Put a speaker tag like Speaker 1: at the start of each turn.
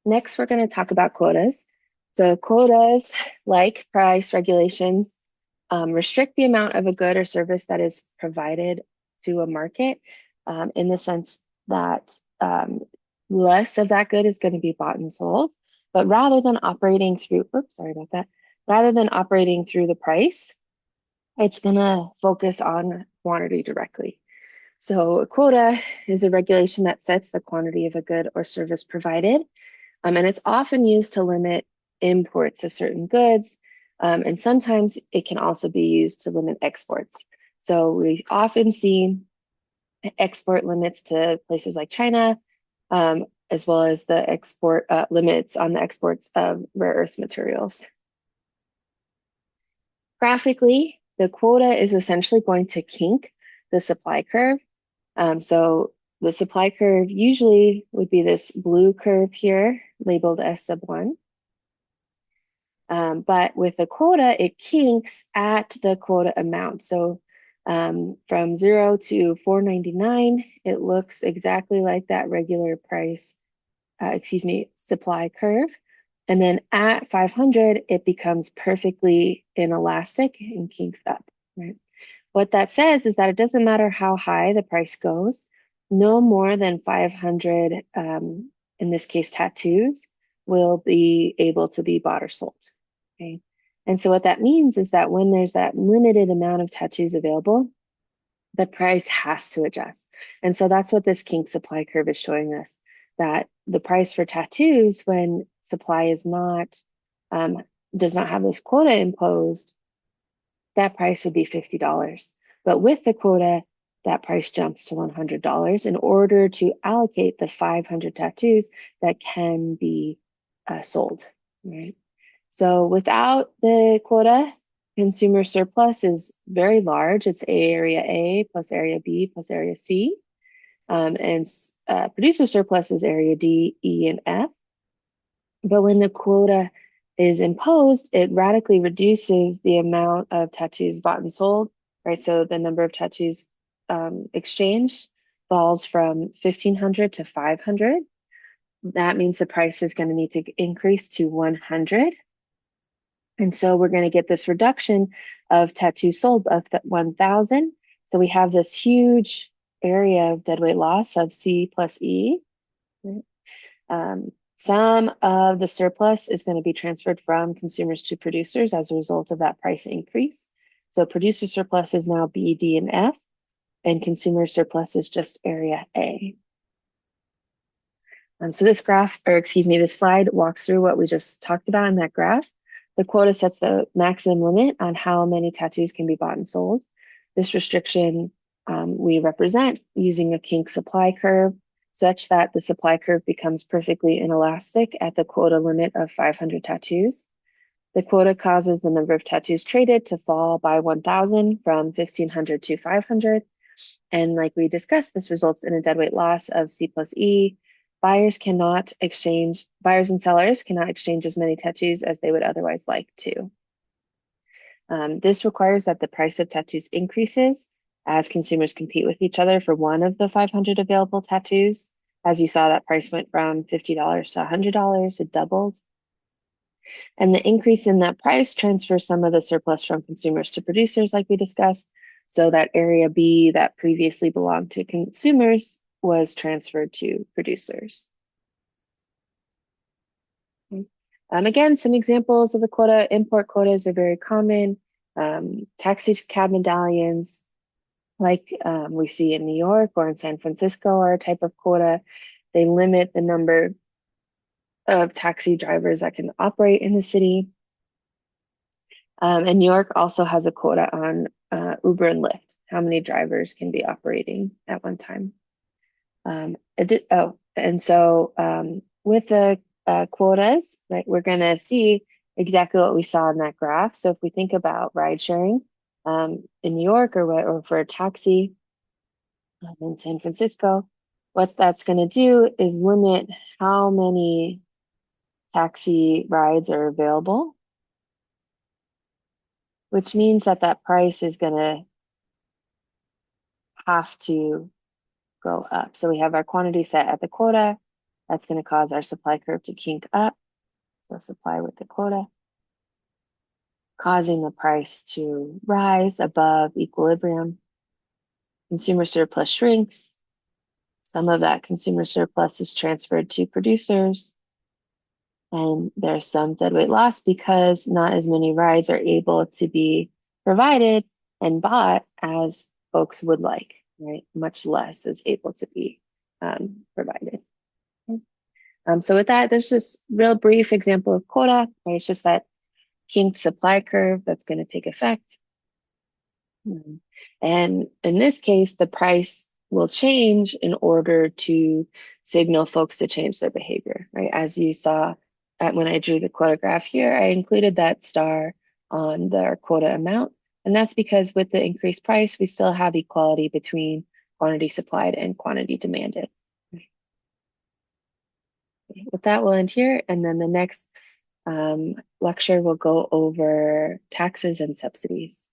Speaker 1: Next, we're going to talk about quotas. So quotas, like price regulations, restrict the amount of a good or service that is provided to a market in the sense that less of that good is going to be bought and sold. But rather than operating through, oops, sorry about that, rather than operating through the price, it's going to focus on quantity directly. So a quota is a regulation that sets the quantity of a good or service provided, and it's often used to limit imports of certain goods, and sometimes it can also be used to limit exports. So we often see export limits to places like China, as well as the export limits on the exports of rare earth materials. Graphically, the quota is essentially going to kink the supply curve. So the supply curve usually would be this blue curve here, labeled S sub 1. But with a quota, it kinks at the quota amount. So from 0 to 499, it looks exactly like that regular price, supply curve. And then at 500, it becomes perfectly inelastic and kinks up, right? What that says is that it doesn't matter how high the price goes, no more than 500, in this case, tattoos, will be able to be bought or sold. Okay. And so what that means is that when there's that limited amount of tattoos available, the price has to adjust. And so that's what this kink supply curve is showing us, that the price for tattoos when supply is not, does not have this quota imposed, that price would be $50. But with the quota, that price jumps to $100 in order to allocate the 500 tattoos that can be sold, right? So without the quota, consumer surplus is very large. It's area A plus area B plus area C. And producer surplus is area D, E, and F. But when the quota is imposed, it radically reduces the amount of tattoos bought and sold, right? So the number of tattoos exchanged falls from 1,500 to 500. That means the price is going to need to increase to 100. And so we're going to get this reduction of tattoos sold of 1,000. So we have this huge area of deadweight loss of C plus E. Some of the surplus is going to be transferred from consumers to producers as a result of that price increase. So producer surplus is now B, D, and F, and consumer surplus is just area A. So this this slide walks through what we just talked about in that graph. The quota sets the maximum limit on how many tattoos can be bought and sold. This restriction we represent using a kink supply curve such that the supply curve becomes perfectly inelastic at the quota limit of 500 tattoos. The quota causes the number of tattoos traded to fall by 1,000 from 1,500 to 500. And like we discussed, this results in a deadweight loss of C plus E. Buyers and sellers cannot exchange as many tattoos as they would otherwise like to. This requires that the price of tattoos increases as consumers compete with each other for one of the 500 available tattoos. As you saw, that price went from $50 to $100, it doubled. And the increase in that price transfers some of the surplus from consumers to producers, like we discussed. So that area B that previously belonged to consumers was transferred to producers. Again, some examples of the quota. Import quotas are very common. Taxi cab medallions, like we see in New York or in San Francisco, are a type of quota. They limit the number of taxi drivers that can operate in the city. And New York also has a quota on Uber and Lyft, how many drivers can be operating at one time. With the quotas, right, we're going to see exactly what we saw in that graph. So if we think about ride sharing in New York or for a taxi in San Francisco, what that's going to do is limit how many taxi rides are available, which means that that price is going to have to go up. So we have our quantity set at the quota. That's going to cause our supply curve to kink up. So supply with the quota, causing the price to rise above equilibrium. Consumer surplus shrinks. Some of that consumer surplus is transferred to producers. And there's some deadweight loss because not as many rides are able to be provided and bought as folks would like, right? Much less is able to be provided. So with that, there's this real brief example of quota, right? It's just that kinked supply curve that's going to take effect. And in this case, the price will change in order to signal folks to change their behavior, right? As you saw when I drew the quota graph here, I included that star on the quota amount. And that's because with the increased price, we still have equality between quantity supplied and quantity demanded. With that, we'll end here. And then the next lecture will go over taxes and subsidies.